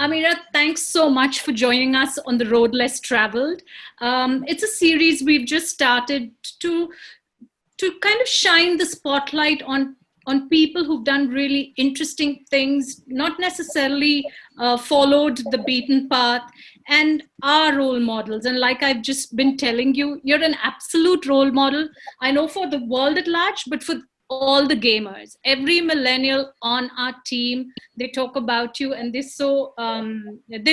Amira, thanks so much for joining us on The Road Less Traveled. It's a series we've just started to kind of shine the spotlight on people who've done really interesting things, not necessarily followed the beaten path, and are role models. And like I've just been telling you, you're an absolute role model. I know for the world at large, but for all the gamers, every millennial on our team, they talk about you, and they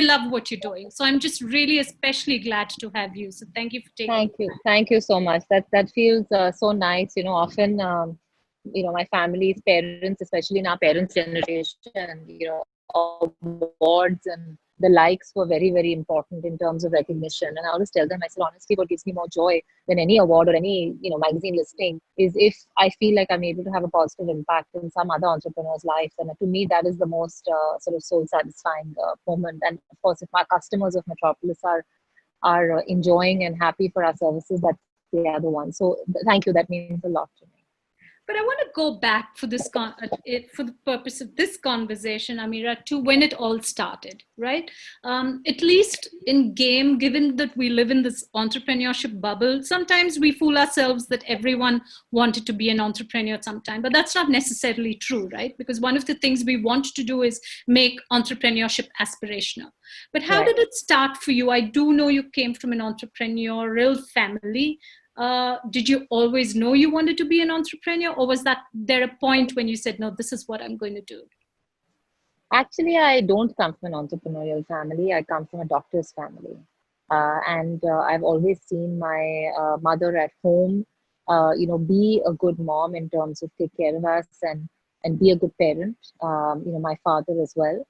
love what you're doing. So I'm just really especially glad to have you. So thank you for taking. Thank you so much. That feels so nice. Often, my family's parents, especially in our parents' generation, awards and the likes were very, very important in terms of recognition. And I always tell them, I said, honestly, what gives me more joy than any award or any, magazine listing is if I feel like I'm able to have a positive impact in some other entrepreneur's life. And to me, that is the most sort of soul satisfying moment. And of course, if our customers of Metropolis are enjoying and happy for our services, that's the other one. So thank you. That means a lot to me. But I want to go back for for the purpose of this conversation, Amira, to when it all started, right? At least in game, given that we live in this entrepreneurship bubble, sometimes we fool ourselves that everyone wanted to be an entrepreneur at some time, but that's not necessarily true, right? Because one of the things we want to do is make entrepreneurship aspirational. But how Right. did it start for you? I do know you came from an entrepreneurial family. Did you always know you wanted to be an entrepreneur, or was that there a point when you said, no, this is what I'm going to do? Actually, I don't come from an entrepreneurial family. I come from a doctor's family. And I've always seen my mother at home, be a good mom in terms of take care of us and be a good parent, my father as well.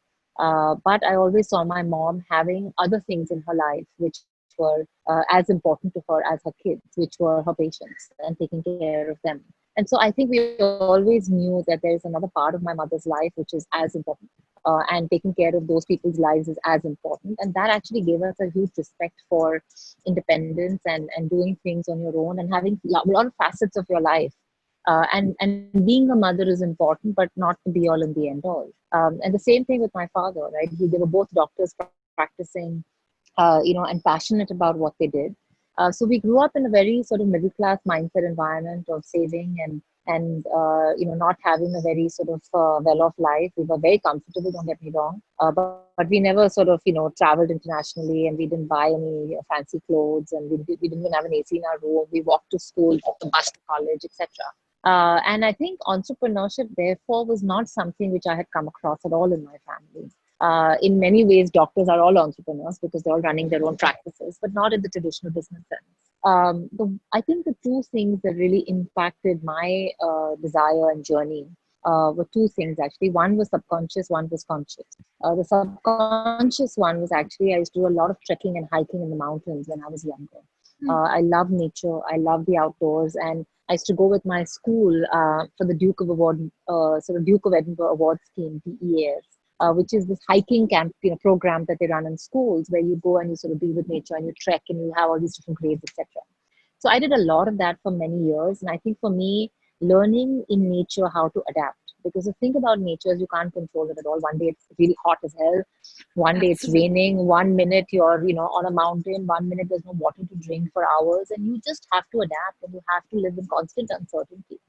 But I always saw my mom having other things in her life, which were as important to her as her kids, which were her patients and taking care of them. And so I think we always knew that there is another part of my mother's life which is as important. And taking care of those people's lives is as important. And that actually gave us a huge respect for independence and doing things on your own and having a lot of facets of your life. And being a mother is important, but not the be all and the end all. And the same thing with my father, right? They were both doctors practicing, and passionate about what they did. So we grew up in a very sort of middle class mindset environment of saving and not having a very sort of well off life. We were very comfortable, don't get me wrong, but we never sort of traveled internationally, and we didn't buy any fancy clothes, and we didn't even have an AC in our room. We walked to school, took the bus to college, etc. And I think entrepreneurship, therefore, was not something which I had come across at all in my family. In many ways, doctors are all entrepreneurs because they're all running their own practices, but not in the traditional business sense. I think the two things that really impacted my desire and journey were two things actually. One was subconscious, one was conscious. The subconscious one was actually I used to do a lot of trekking and hiking in the mountains when I was younger. I love nature, I love the outdoors, and I used to go with my school for the Duke of Edinburgh Award Scheme, DEAs, which is this hiking camp program that they run in schools where you go and you sort of be with nature and you trek and you have all these different grades, etc. So I did a lot of that for many years, and I think for me, learning in nature how to adapt. Because the thing about nature is you can't control it at all. One day it's really hot as hell, one day it's Absolutely. raining, one minute you're on a mountain, one minute there's no water to drink for hours, and you just have to adapt and you have to live in constant uncertainty.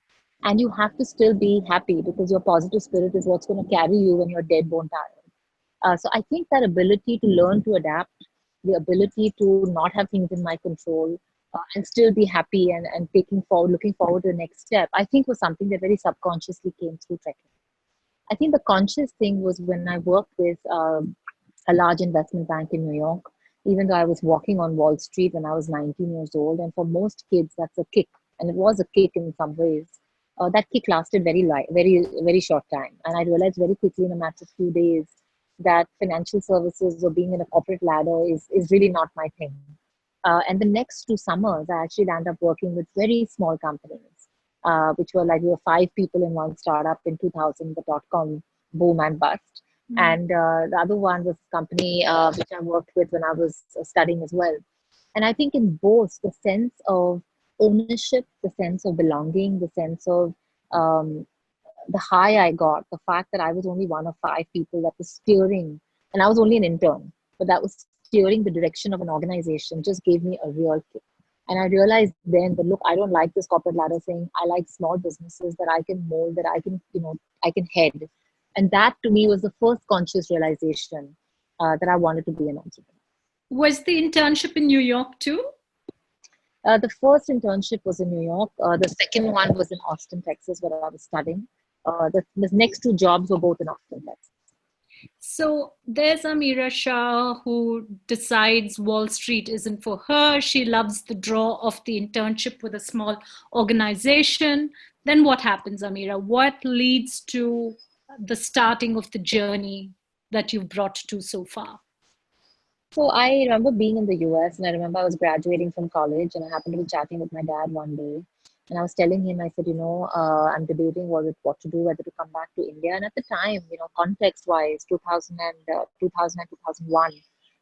And you have to still be happy because your positive spirit is what's going to carry you when you're dead bone tired. So I think that ability to learn to adapt, the ability to not have things in my control, and still be happy and looking forward to the next step, I think was something that very subconsciously came through trekking. I think the conscious thing was when I worked with a large investment bank in New York, even though I was walking on Wall Street when I was 19 years old. And for most kids, that's a kick. And it was a kick in some ways. That kick lasted very, very short time. And I realized very quickly in a matter of few days that financial services or being in a corporate ladder is really not my thing. And the next 2 summers, I actually landed up working with very small companies, which were like we were 5 people in one startup in 2000, the dot-com boom and bust. And the other one was a company which I worked with when I was studying as well. And I think in both, the sense of ownership, the sense of belonging, the sense of um, the high I got, the fact that I was only one of 5 people that was steering And I was only an intern, but that was steering the direction of an organization just gave me a real kick. And I realized then that, look, I don't like this corporate ladder thing. I like small businesses that I can mold, that I can, I can head. And that to me was the first conscious realization that I wanted to be an entrepreneur. Was the internship in New York too? The first internship was in New York. The second one was in Austin, Texas, where I was studying. The next two jobs were both in Austin, Texas. So there's Ameera Shah who decides Wall Street isn't for her. She loves the draw of the internship with a small organization. Then what happens, Ameera? What leads to the starting of the journey that you've brought to so far? So I remember being in the US, and I remember I was graduating from college, and I happened to be chatting with my dad one day. And I was telling him, I said, I'm debating what to do, whether to come back to India. And at the time, context-wise, 2000 and 2001,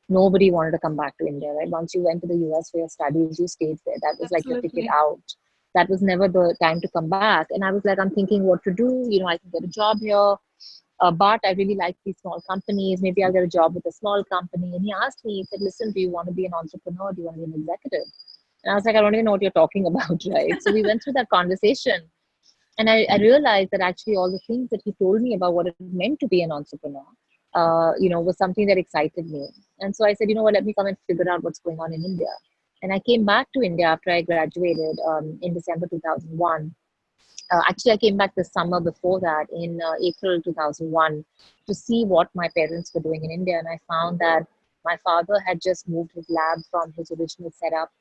nobody wanted to come back to India, right? Once you went to the US for your studies, you stayed there. That was like your ticket Absolutely. out. That was never the time to come back. And I was like, I'm thinking what to do. I can get a job here. But I really like these small companies. Maybe I'll get a job with a small company. And he asked me, he said, listen, do you want to be an entrepreneur? Do you want to be an executive? And I was like, I don't even know what you're talking about, right? So we went through that conversation. And I realized that actually all the things that he told me about what it meant to be an entrepreneur, was something that excited me. And so I said, let me come and figure out what's going on in India. And I came back to India after I graduated in December 2001. Actually, I came back the summer before that in April 2001 to see what my parents were doing in India. And I found that my father had just moved his lab from his original setup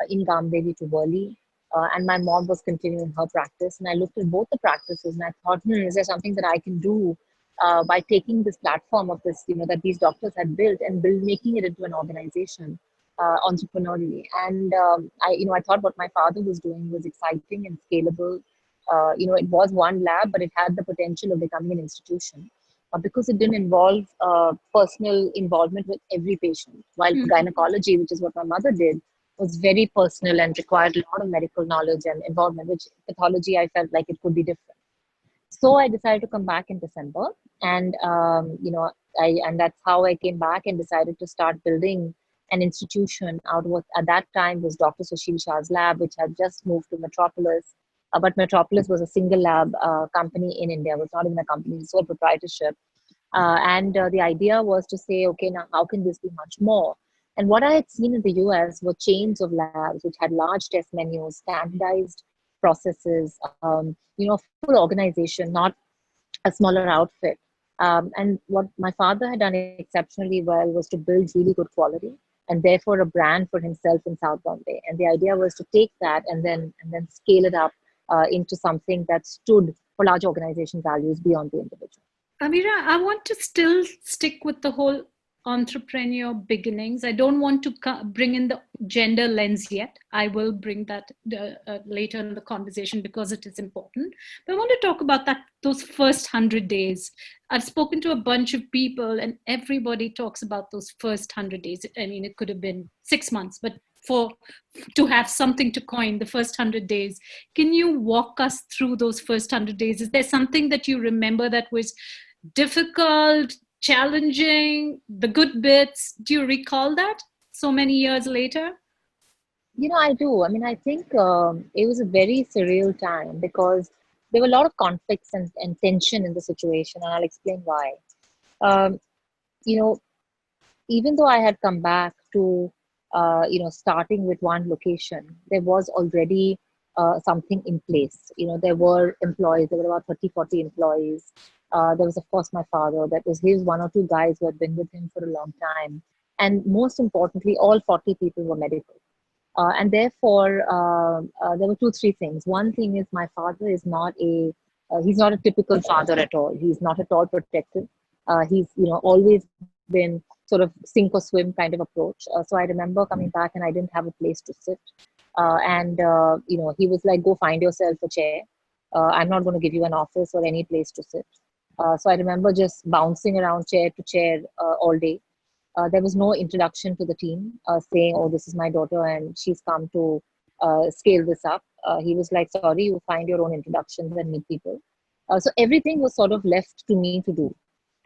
in Gamdevi to Worli. And my mom was continuing her practice. And I looked at both the practices and I thought, is there something that I can do by taking this platform of this, that these doctors had built and making it into an organization entrepreneurially. And I thought what my father was doing was exciting and scalable. It was one lab, but it had the potential of becoming an institution because it didn't involve personal involvement with every patient. While gynecology, which is what my mother did, was very personal and required a lot of medical knowledge and involvement, which pathology, I felt like it could be different. So I decided to come back in December, and and that's how I came back and decided to start building an institution out of what at that time was Dr. Sushil Shah's lab, which had just moved to Metropolis. But Metropolis was a single lab company in India. It was not even a company, it was sole proprietorship. And the idea was to say, okay, now how can this be much more? And what I had seen in the US were chains of labs which had large test menus, standardized processes, full organization, not a smaller outfit. And what my father had done exceptionally well was to build really good quality and therefore a brand for himself in South Bombay. And the idea was to take that and then scale it up into something that stood for large organization values beyond the individual. Ameera, I want to still stick with the whole entrepreneur beginnings. I don't want to bring in the gender lens yet. I will bring that later in the conversation because it is important. But I want to talk about those first 100 days. I've spoken to a bunch of people and everybody talks about those first 100 days. I mean, it could have been 6 months, but to have something to coin the first 100 days. Can you walk us through those first 100 days? Is there something that you remember that was difficult, challenging, the good bits? Do you recall that so many years later? I do. I mean, I think it was a very surreal time because there were a lot of conflicts and tension in the situation, and I'll explain why. Um, you know, Even though I had come back to, starting with one location, there was already something in place. There were employees, there were about 30, 40 employees. There was, of course, my father. That was his one or two guys who had been with him for a long time. And most importantly, all 40 people were medical. And therefore, there were two, three things. One thing is my father is he's not a typical father at all. He's not at all protective. He's, always been sort of sink or swim kind of approach. So I remember coming back and I didn't have a place to sit. He was like, go find yourself a chair. I'm not going to give you an office or any place to sit. So I remember just bouncing around chair to chair all day. There was no introduction to the team saying, oh, this is my daughter and she's come to scale this up. He was like, sorry, you find your own introductions and meet people. So everything was sort of left to me to do.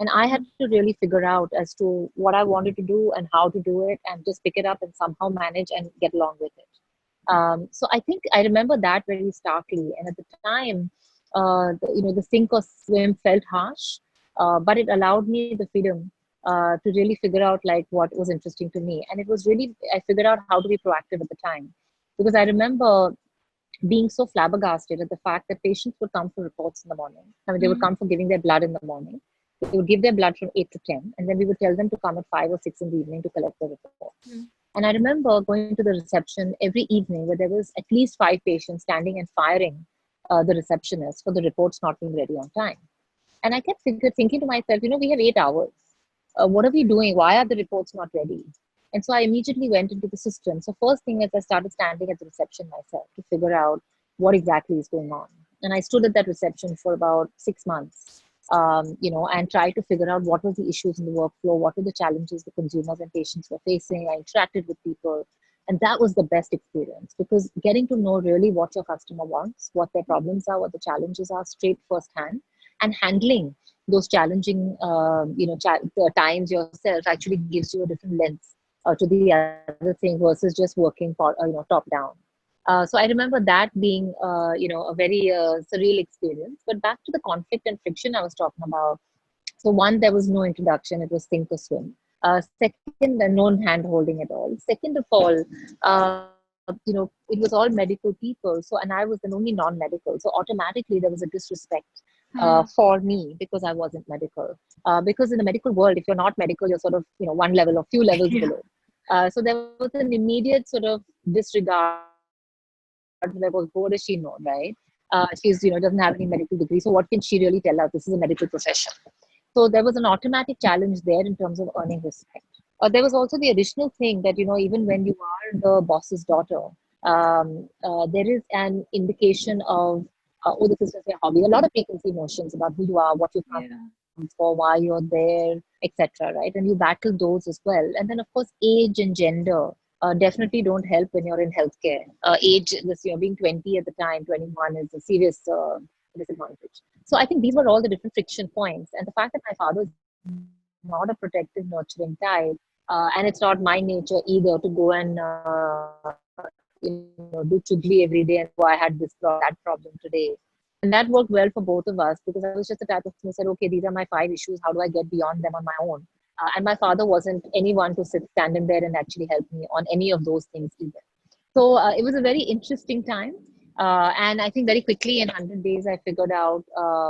And I had to really figure out as to what I wanted to do and how to do it, and just pick it up and somehow manage and get along with it. So I think I remember that very starkly. And at the time, the sink or swim felt harsh, but it allowed me the freedom to really figure out like what was interesting to me. And it was really, I figured out how to be proactive at the time, because I remember being so flabbergasted at the fact that patients would come for reports in the morning. I mean, they would come for giving their blood in the morning. They would give their blood from 8 to 10, and then we would tell them to come at 5 or 6 in the evening to collect their report. And I remember going to the reception every evening where there was at least 5 patients standing and firing the receptionist for the reports not being ready on time. And I kept thinking to myself, we have 8 hours. What are we doing? Why are the reports not ready? And so I immediately went into the system. So first thing is I started standing at the reception myself to figure out what exactly is going on. And I stood at that reception for about 6 months, and tried to figure out what were the issues in the workflow, what were the challenges the consumers and patients were facing. I interacted with people. And that was the best experience, because getting to know really what your customer wants, what their problems are, what the challenges are straight firsthand, and handling those challenging times yourself actually gives you a different lens to the other thing versus just working for top down. So I remember that being a very surreal experience. But back to the conflict and friction I was talking about. So one, there was no introduction; it was sink or swim. Second, no hand holding at all. Second of all, it was all medical people. So, and I was the only non-medical. So automatically there was a disrespect for me because I wasn't medical. Because in the medical world, if you're not medical, you're sort of, one level or few levels below. So there was an immediate sort of disregard. Like, well, what does she know, right? She's, doesn't have any medical degree. So what can she really tell us? This is a medical profession. So there was an automatic challenge there in terms of earning respect. There was also the additional thing that, even when you are the boss's daughter, there is an indication of, oh, this is just a hobby. A lot of preconceived notions about who you are, what you come for, why you're there, etc. Right? And you battle those as well. And then, of course, age and gender definitely don't help when you're in healthcare. Age, being 20 at the time, 21 is a serious disadvantage. So I think these were all the different friction points. And the fact that my father is not a protective, nurturing type, and it's not my nature either to go and do chugli every day and go, I had that problem today. And that worked well for both of us, because I was just the type of person who said, okay, these are my 5 issues. How do I get beyond them on my own? And my father wasn't anyone to stand in there and actually help me on any of those things either. So it was a very interesting time. And I think very quickly in 100 days, I figured out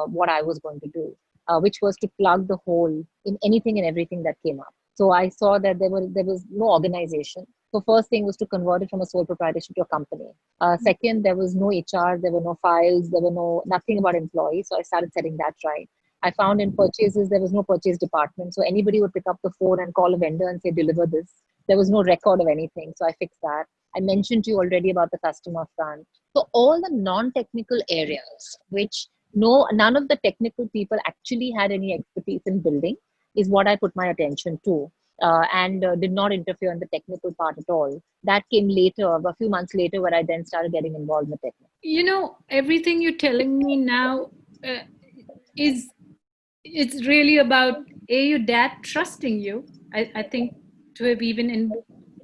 what I was going to do, which was to plug the hole in anything and everything that came up. So I saw that there was no organization. So first thing was to convert it from a sole proprietorship to a company. Second, there was no HR, there were no files, there were nothing about employees. So I started setting that right. I found in purchases, there was no purchase department. So anybody would pick up the phone and call a vendor and say, deliver this. There was no record of anything. So I fixed that. I mentioned to you already about the customer front. So all the non-technical areas, which none of the technical people actually had any expertise in building, is what I put my attention to. And did not interfere in the technical part at all. That came later, a few months later, where I then started getting involved in the technical. Everything you're telling me now it's really about your dad trusting you. I think to have even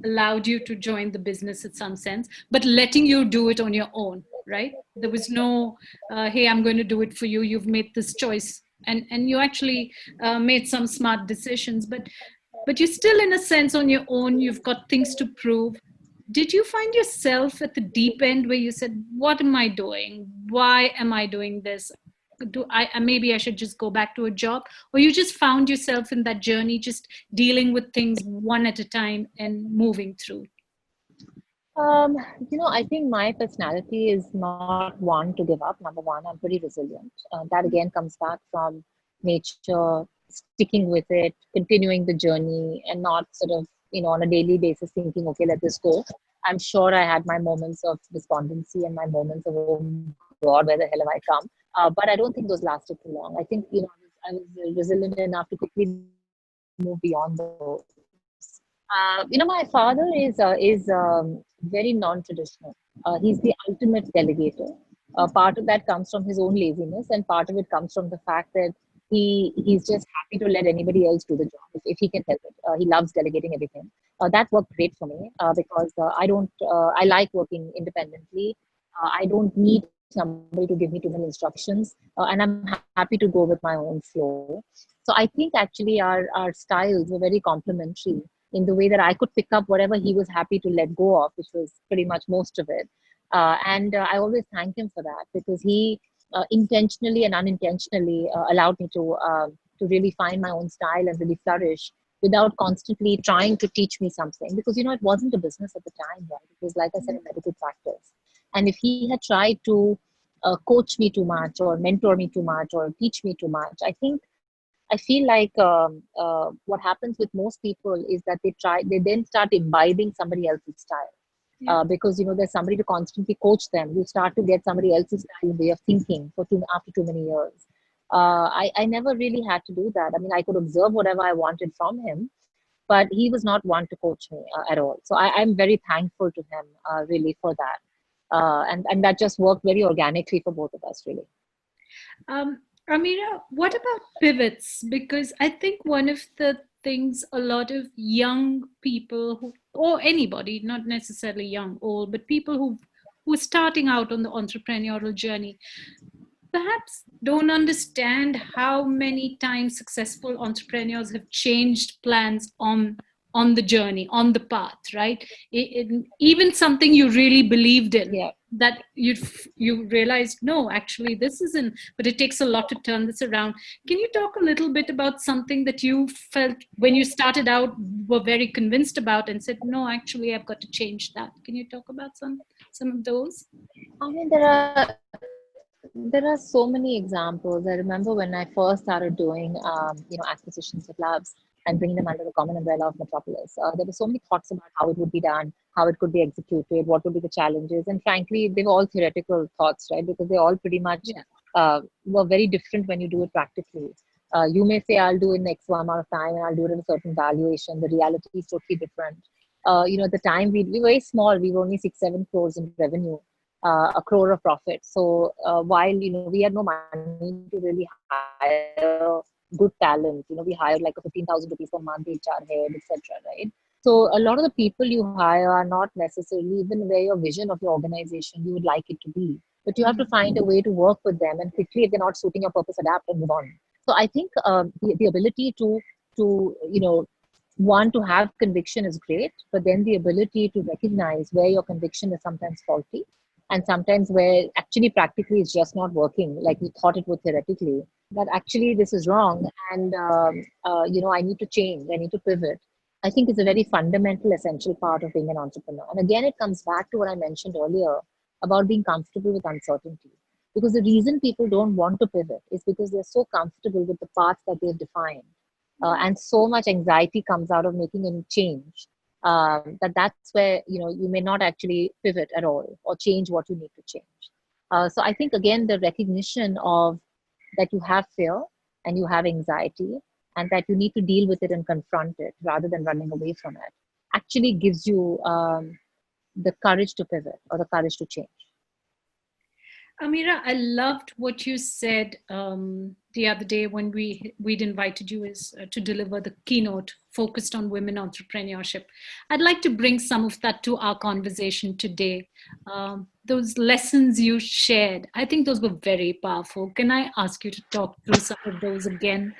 allowed you to join the business in some sense, but letting you do it on your own, right? There was no, hey, I'm going to do it for you. You've made this choice, and you actually made some smart decisions, but you're still in a sense on your own. You've got things to prove. Did you find yourself at the deep end where you said, what am I doing? Why am I doing this? Maybe I should just go back to a job? Or you just found yourself in that journey, just dealing with things one at a time and moving through? I think my personality is not one to give up. Number one, I'm pretty resilient. That again comes back from nature, sticking with it, continuing the journey, and not sort of, on a daily basis thinking, okay, let this go. I'm sure I had my moments of despondency and my moments of, oh God, where the hell have I come? But I don't think those lasted too long. I think, I was resilient enough to quickly move beyond those. My father is very non-traditional. He's the ultimate delegator. Part of that comes from his own laziness, and part of it comes from the fact that He's just happy to let anybody else do the job if he can help it. He loves delegating everything. That worked great for me because I don't. I like working independently. I don't need somebody to give me too many instructions, and I'm happy to go with my own flow. So I think actually our styles were very complementary in the way that I could pick up whatever he was happy to let go of, which was pretty much most of it. And I always thank him for that because he intentionally and unintentionally allowed me to really find my own style and really flourish without constantly trying to teach me something, because it wasn't a business at the time, right? It was, like I said, a medical practice. And if he had tried to coach me too much or mentor me too much or teach me too much, I feel like what happens with most people is that they then start imbibing somebody else's style. Yeah. Because there's somebody to constantly coach them. You start to get somebody else's style and way of thinking after too many years. I never really had to do that. I mean, I could observe whatever I wanted from him, but he was not one to coach me at all. So I'm very thankful to him, really, for that. And that just worked very organically for both of us, really. Um, Amira, what about pivots? Because I think one of the things a lot of young people who, or anybody, not necessarily young, old, but people who are starting out on the entrepreneurial journey, perhaps don't understand how many times successful entrepreneurs have changed plans on the journey, on the path, right? Even something you really believed in, Yeah. that you realized, no, actually this isn't, but it takes a lot to turn this around. Can you talk a little bit about something that you felt when you started out, were very convinced about, and said, no, actually I've got to change that? Can you talk about some of those? I mean, there are so many examples. I remember when I first started doing, acquisitions of labs and bringing them under the common umbrella of Metropolis. There were so many thoughts about how it would be done, how it could be executed, what would be the challenges, and frankly, they were all theoretical thoughts, right? Because they all pretty much Yeah. were very different when you do it practically. You may say, I'll do it in X amount of time and I'll do it at a certain valuation. The reality is totally different. At the time, we were very small. We were only 6-7 crores in revenue, a crore of profit. So while we had no money to really hire good talent, we hired like a 15,000 rupees per month HR head, etc. Right? So a lot of the people you hire are not necessarily even where your vision of your organization you would like it to be. But you have to Mhm. find a way to work with them, and quickly, if they're not suiting your purpose, adapt and move on. So I think the ability to one, to have conviction is great, but then the ability to recognize where your conviction is sometimes faulty and sometimes where actually practically it's just not working like we thought it would theoretically, that actually this is wrong, and I need to change, I need to pivot. I think is a very fundamental, essential part of being an entrepreneur. And again, it comes back to what I mentioned earlier about being comfortable with uncertainty. Because the reason people don't want to pivot is because they're so comfortable with the path that they've defined, and so much anxiety comes out of making any change, that's where you may not actually pivot at all or change what you need to change. So I think again the recognition of that you have fear and you have anxiety and that you need to deal with it and confront it rather than running away from it actually gives you the courage to pivot or the courage to change. Amira, I loved what you said the other day when we'd invited you to deliver the keynote focused on women entrepreneurship. I'd like to bring some of that to our conversation today. Those lessons you shared, I think those were very powerful. Can I ask you to talk through some of those again,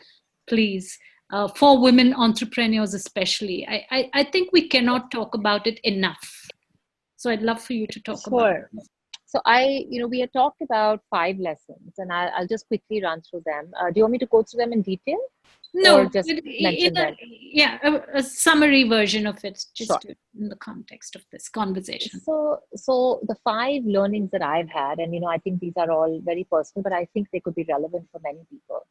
please? For women entrepreneurs, especially, I think we cannot talk about it enough. So I'd love for you to talk about Sure. So we had talked about 5 lessons, and I'll just quickly run through them. Do you want me to go through them in detail, or No, just mention them? yeah, a summary version of it, Sure. in the context of this conversation. So the 5 learnings that I've had, and I think these are all very personal, but I think they could be relevant for many people.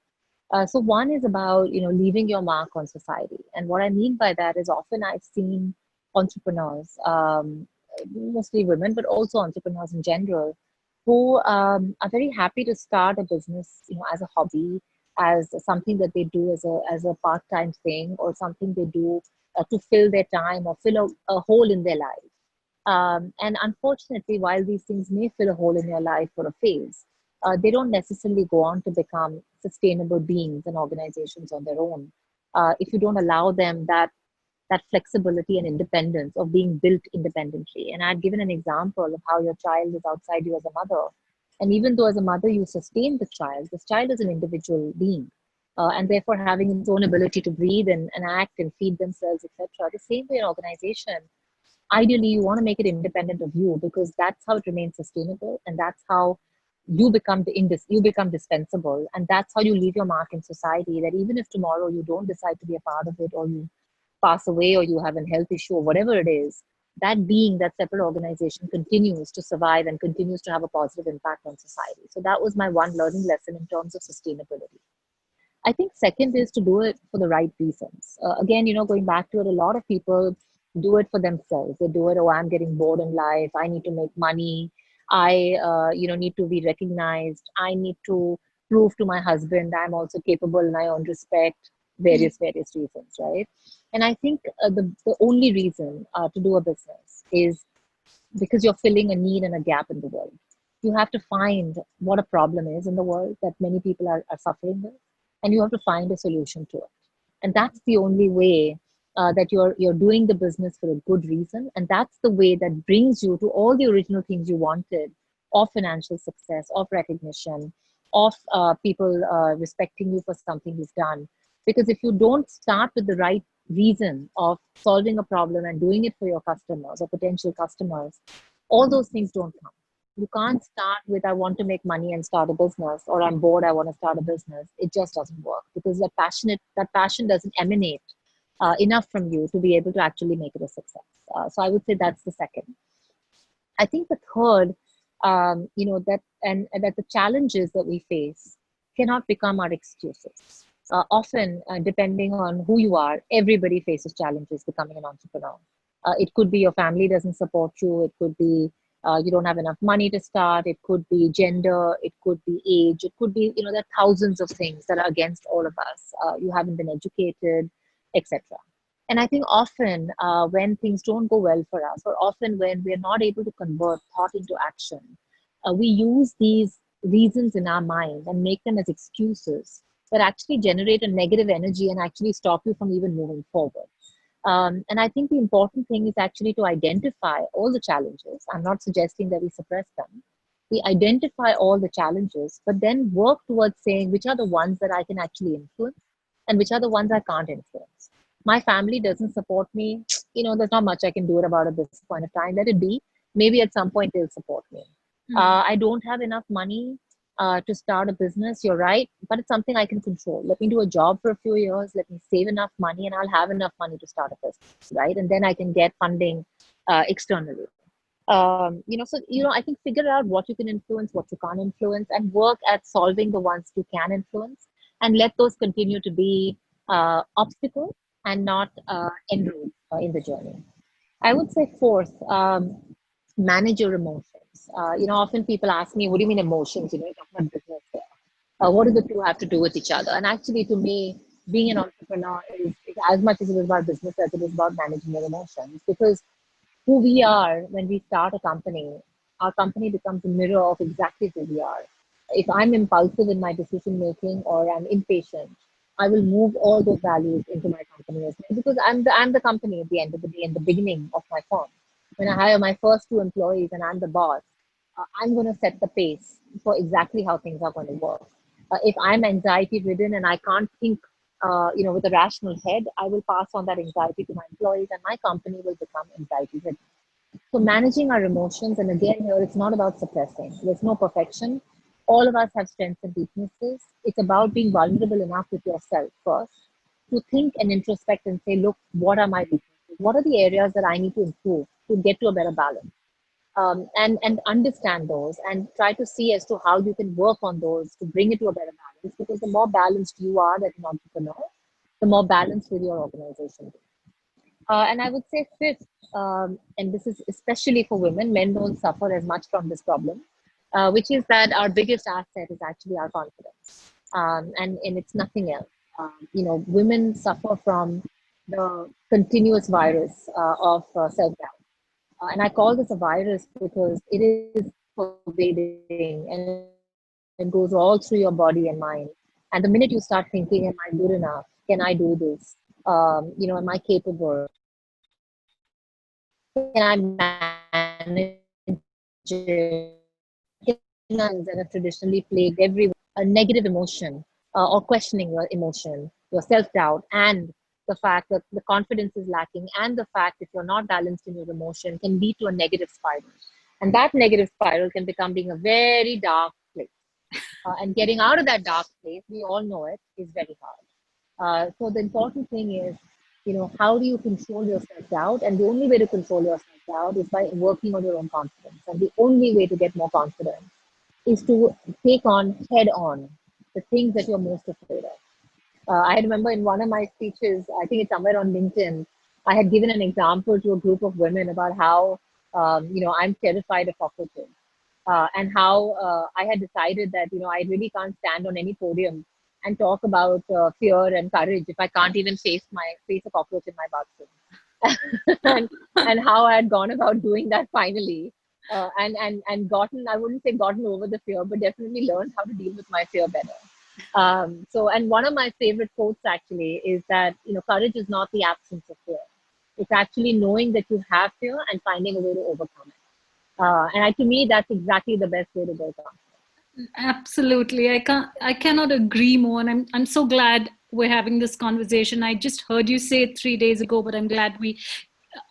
So one is about leaving your mark on society, and what I mean by that is often I've seen entrepreneurs, mostly women, but also entrepreneurs in general, who are very happy to start a business, as a hobby, as something that they do as a part-time thing, or something they do to fill their time or fill a hole in their life. And unfortunately, while these things may fill a hole in your life for a phase, they don't necessarily go on to become sustainable beings and organizations on their own if you don't allow them that flexibility and independence of being built independently. And I've given an example of how your child is outside you as a mother. And even though as a mother you sustain the child, this child is an individual being. And therefore having its own ability to breathe and act and feed themselves, etc. The same way an organization, ideally you want to make it independent of you because that's how it remains sustainable and that's how you become dispensable, and that's how you leave your mark in society, that even if tomorrow you don't decide to be a part of it, or you pass away, or you have a health issue, or whatever it is, that being, that separate organization continues to survive and continues to have a positive impact on society. So that was my one learning lesson in terms of sustainability. I think second is to do it for the right reasons. Again, going back to it, a lot of people do it for themselves. They do it, oh, I'm getting bored in life. I need to make money. Need to be recognized. I need to prove to my husband I'm also capable and I earn respect. Various reasons, right? And I think the only reason to do a business is because you're filling a need and a gap in the world. You have to find what a problem is in the world that many people are suffering with, and you have to find a solution to it. And that's the only way that you're doing the business for a good reason, and that's the way that brings you to all the original things you wanted, of financial success, of recognition, of people respecting you for something you've done. Because if you don't start with the right reason of solving a problem and doing it for your customers or potential customers, all those things don't come. You can't start with, I want to make money and start a business, or I'm bored, I want to start a business. It just doesn't work because that passion doesn't emanate enough from you to be able to actually make it a success. So I would say that's the second. I think the third, and that the challenges that we face cannot become our excuses. Often, depending on who you are, everybody faces challenges becoming an entrepreneur. It could be your family doesn't support you. It could be you don't have enough money to start. It could be gender. It could be age. It could be, there are thousands of things that are against all of us. You haven't been educated, etc. And I think often when things don't go well for us, or often when we're not able to convert thought into action, we use these reasons in our mind and make them as excuses that actually generate a negative energy and actually stop you from even moving forward. And I think the important thing is actually to identify all the challenges. I'm not suggesting that we suppress them. We identify all the challenges, but then work towards saying which are the ones that I can actually influence and which are the ones I can't influence. My family doesn't support me. There's not much I can do about it at this point of time. Let it be. Maybe at some point they'll support me. I don't have enough money to start a business. You're right, but it's something I can control. Let me do a job for a few years. Let me save enough money, and I'll have enough money to start a business, right? And then I can get funding externally. I think figure out what you can influence, what you can't influence, and work at solving the ones you can influence, and let those continue to be obstacles and not end road in the journey. I would say fourth, manage your emotions. Often people ask me, what do you mean emotions? You're talking about business here. What do the two have to do with each other? And actually, to me, being an entrepreneur is as much as it is about business as it is about managing your emotions. Because who we are when we start a company, our company becomes a mirror of exactly who we are. If I'm impulsive in my decision making or I'm impatient, I will move all those values into my company as well, because I'm the company at the end of the day, in the beginning of my firm. When I hire my first two employees and I'm the boss, I'm going to set the pace for exactly how things are going to work. If I'm anxiety ridden and I can't think, with a rational head, I will pass on that anxiety to my employees, and my company will become anxiety ridden. So managing our emotions, and again here, it's not about suppressing. There's no perfection. All of us have strengths and weaknesses. It's about being vulnerable enough with yourself first to think and introspect and say, look, what are my weaknesses? What are the areas that I need to improve to get to a better balance? And understand those and try to see as to how you can work on those to bring it to a better balance. Because the more balanced you are as an entrepreneur, the more balanced will your organization be. And I would say fifth, and this is especially for women, men don't suffer as much from this problem, which is that our biggest asset is actually our confidence. And it's nothing else. Women suffer from the continuous virus of self-doubt. And I call this a virus because it is pervading and It goes all through your body and mind. And the minute you start thinking, am I good enough? Can I do this? Am I capable? Can I manage it? That have traditionally plagued everyone, a negative emotion or questioning your emotion, your self doubt, and the fact that the confidence is lacking, and the fact that you're not balanced in your emotion can lead to a negative spiral. And that negative spiral can become being a very dark place. And getting out of that dark place, we all know it, is very hard. So the important thing is, how do you control your self-doubt? And the only way to control your self-doubt is by working on your own confidence. And the only way to get more confidence is to take on head on the things that you're most afraid of. I remember in one of my speeches, I think it's somewhere on LinkedIn, I had given an example to a group of women about how, I'm terrified of cockroaches. And how I had decided that, I really can't stand on any podium and talk about fear and courage if I can't even face a cockroach in my bathroom. and how I had gone about doing that finally. And gotten, I wouldn't say gotten over the fear, but definitely learned how to deal with my fear better. And one of my favorite quotes actually is that, courage is not the absence of fear. It's actually knowing that you have fear and finding a way to overcome it. To me, that's exactly the best way to go about it. Absolutely. I cannot agree more. And I'm so glad we're having this conversation. I just heard you say it 3 days ago, but I'm glad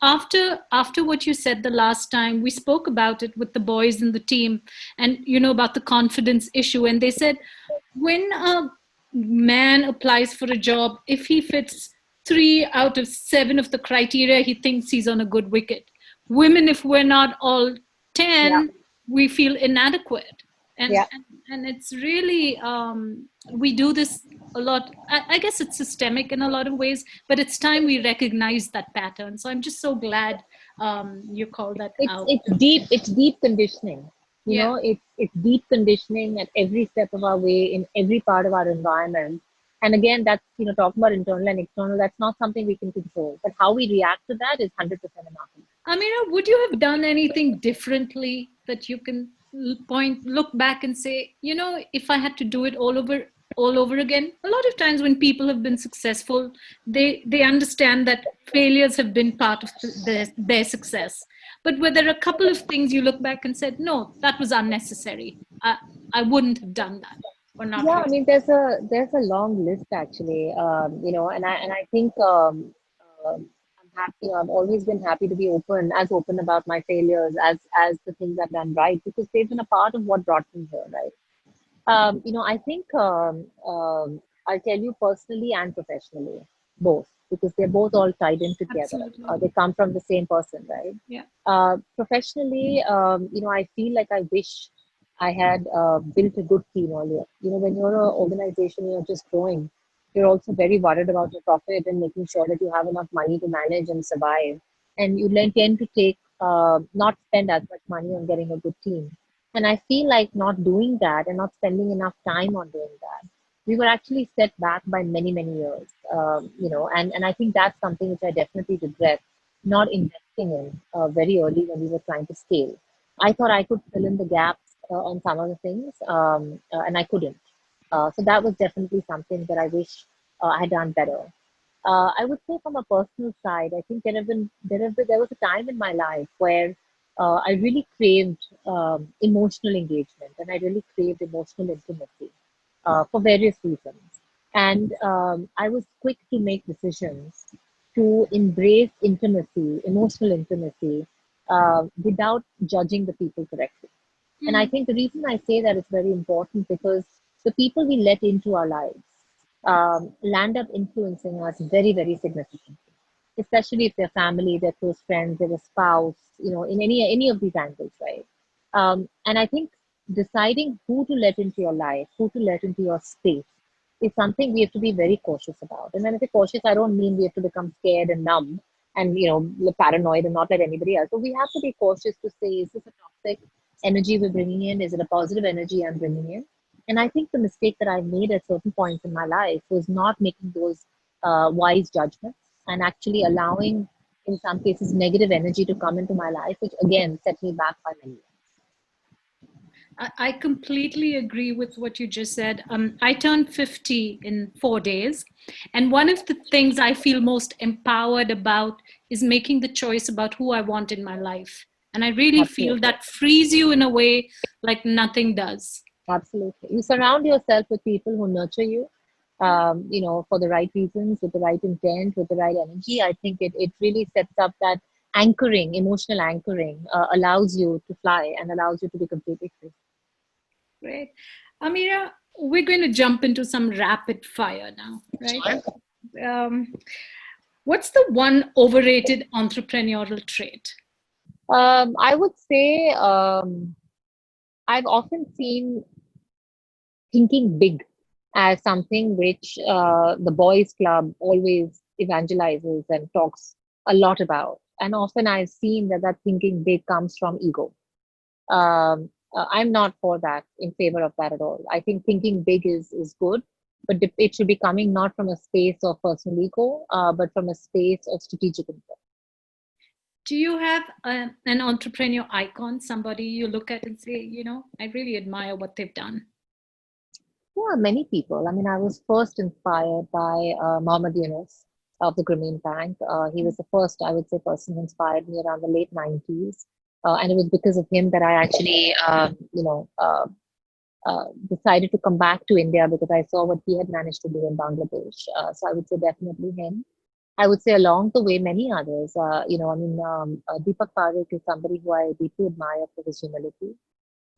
after what you said the last time, we spoke about it with the boys in the team, and about the confidence issue. And they said when a man applies for a job, if he fits 3 out of 7 of the criteria, he thinks he's on a good wicket. Women, if we're not all Yeah, 10, we feel inadequate. and yeah. and, and it's really we do this a lot. I guess it's systemic in a lot of ways, but it's time we recognize that pattern. So I'm just so glad you called that It's out. it's deep. It's deep conditioning. Yeah, It's deep conditioning at every step of our way in every part of our environment. And again, that's talking about internal and external. That's not something we can control. But how we react to that is 100% in our control. Amira, would you have done anything differently that you can look back and say, if I had to do it all over again? A lot of times when people have been successful, they understand that failures have been part of their success. But were there a couple of things you look back and said, no, that was unnecessary. I wouldn't have done that, or not Yeah, I really? mean, there's a long list actually, and I think I'm happy. I've always been happy to be open about my failures as the things I've done right because they've been a part of what brought me here, right? I think I'll tell you personally and professionally, both, because they're both all tied in together. Absolutely. They come from the same person, right? Yeah. Professionally, I feel like I wish I had built a good team earlier. When you're an organization, you're just growing. You're also very worried about your profit and making sure that you have enough money to manage and survive. And you tend to not spend as much money on getting a good team. And I feel like not doing that and not spending enough time on doing that, we were actually set back by many, many years. And I think that's something which I definitely regret not investing in very early when we were trying to scale. I thought I could fill in the gaps on some of the things, and I couldn't. So that was definitely something that I wish I had done better. I would say from a personal side, I think there was a time in my life where I really craved emotional engagement and I really craved emotional intimacy for various reasons. And I was quick to make decisions to embrace intimacy, emotional intimacy, without judging the people correctly. And I Mm, think the reason I say that is very important because the people we let into our lives land up influencing us very, very significantly, especially if they're family, they're close friends, they're a spouse, in any of these angles, right? And I think deciding who to let into your life, who to let into your space, is something we have to be very cautious about. And when I say cautious, I don't mean we have to become scared and numb and paranoid and not let anybody else. So we have to be cautious to say, is this a toxic energy we're bringing in? Is it a positive energy I'm bringing in? And I think the mistake that I made at certain points in my life was not making those wise judgments and actually allowing, in some cases, negative energy to come into my life, which again set me back by many years. I completely agree with what you just said. I turned 50 in 4 days. And one of the things I feel most empowered about is making the choice about who I want in my life. And I really feel Absolutely. that frees you in a way like nothing does. Absolutely. You surround yourself with people who nurture you, for the right reasons, with the right intent, with the right energy. I think it really sets up that anchoring, emotional anchoring, allows you to fly and allows you to be completely free. Great. Amira, we're going to jump into some rapid fire now, right? Sure. Um, what's the one overrated entrepreneurial trait? I would say I've often seen thinking big as something which the boys club always evangelizes and talks a lot about, and often I've seen that thinking big comes from ego. I'm not for that, in favor of that at all. I think thinking big is good, but it should be coming not from a space of personal ego, but from a space of strategic intent. Do you have an entrepreneur icon, somebody you look at and say, I really admire what they've done? Yeah, many people. I mean, I was first inspired by Mohammed Yunus of the Grameen Bank. He was the first, I would say, person who inspired me around the late 90s. And it was because of him that I actually, decided to come back to India because I saw what he had managed to do in Bangladesh. So I would say definitely him. I would say along the way, many others. Deepak Parekh is somebody who I deeply admire for his humility.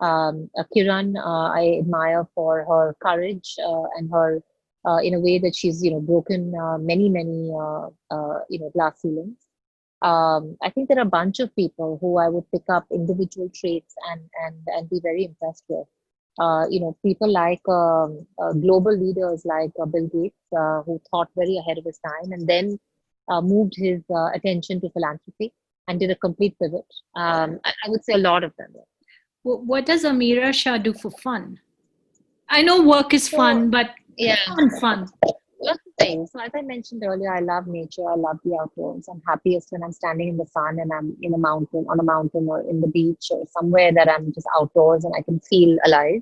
Kiran, I admire for her courage and her, in a way that she's, broken many, glass ceilings. I think there are a bunch of people who I would pick up individual traits and be very impressed with. People like global leaders like Bill Gates, who thought very ahead of his time and then moved his attention to philanthropy and did a complete pivot. I would say a lot of them. What does Amira Shah do for fun? I know work is So, fun, but yeah, fun. lots of things. So, as I mentioned earlier, I love nature. I love the outdoors. I'm happiest when I'm standing in the sun and I'm in a mountain, on a mountain or in the beach or somewhere that I'm just outdoors and I can feel alive.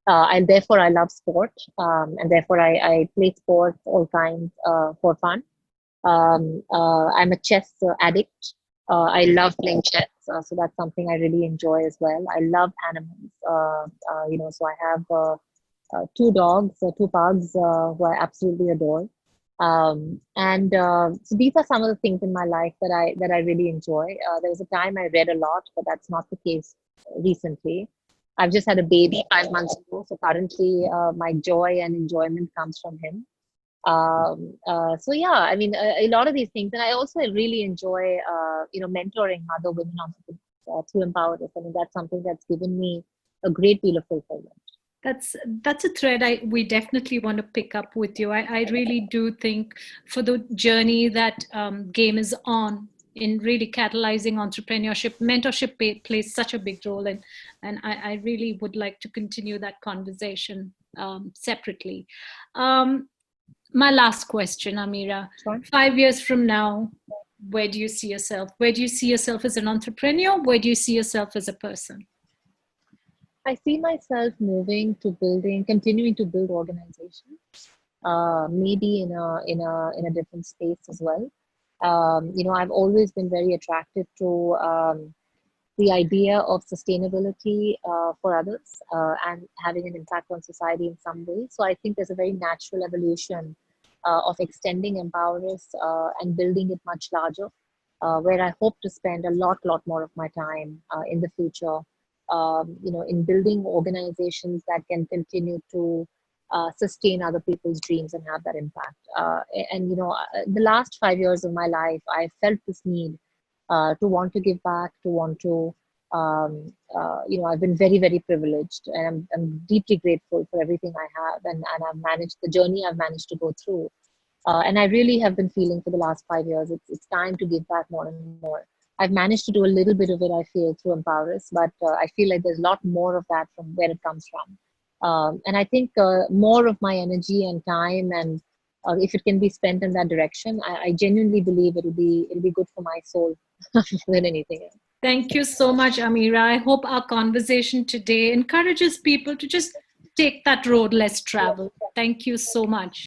And therefore, I love sport. And therefore, I play sports all kinds for fun. I'm a chess addict. I love playing chess, so that's something I really enjoy as well. I love animals. So I have two dogs, two pugs, who I absolutely adore. And so these are some of the things in my life that I really enjoy. There was a time I read a lot, but that's not the case recently. I've just had a baby 5 months ago, so currently my joy and enjoyment comes from him. So yeah, I mean, a lot of these things, and I also really enjoy, mentoring other women entrepreneurs through Empower Us. I mean, that's something that's given me a great deal of fulfillment. That's a thread we definitely want to pick up with you. I really do think for the journey that game is on in really catalyzing entrepreneurship, mentorship plays such a big role, and I really would like to continue that conversation separately. Um, my last question, Amira. Sure. 5 years from now, where do you see yourself? Where do you see yourself as an entrepreneur? Where do you see yourself as a person? I see myself moving to building, continuing to build organizations, maybe in a different space as well. I've always been very attracted to the idea of sustainability for others and having an impact on society in some way. So I think there's a very natural evolution of extending Empowerers and building it much larger, where I hope to spend a lot more of my time in the future, in building organizations that can continue to sustain other people's dreams and have that impact. The last 5 years of my life, I felt this need to want to give back, to want to, I've been very privileged and I'm deeply grateful for everything I have and I've managed the journey I've managed to go through. And I really have been feeling for the last 5 years, it's time to give back more and more. I've managed to do a little bit of it, I feel, through Empowerus, but I feel like there's a lot more of that from where it comes from. And I think more of my energy and time and if it can be spent in that direction, I genuinely believe it'll be good for my soul than anything else. Thank you so much, Amira. I hope our conversation today encourages people to just take that road less traveled. Thank you so much.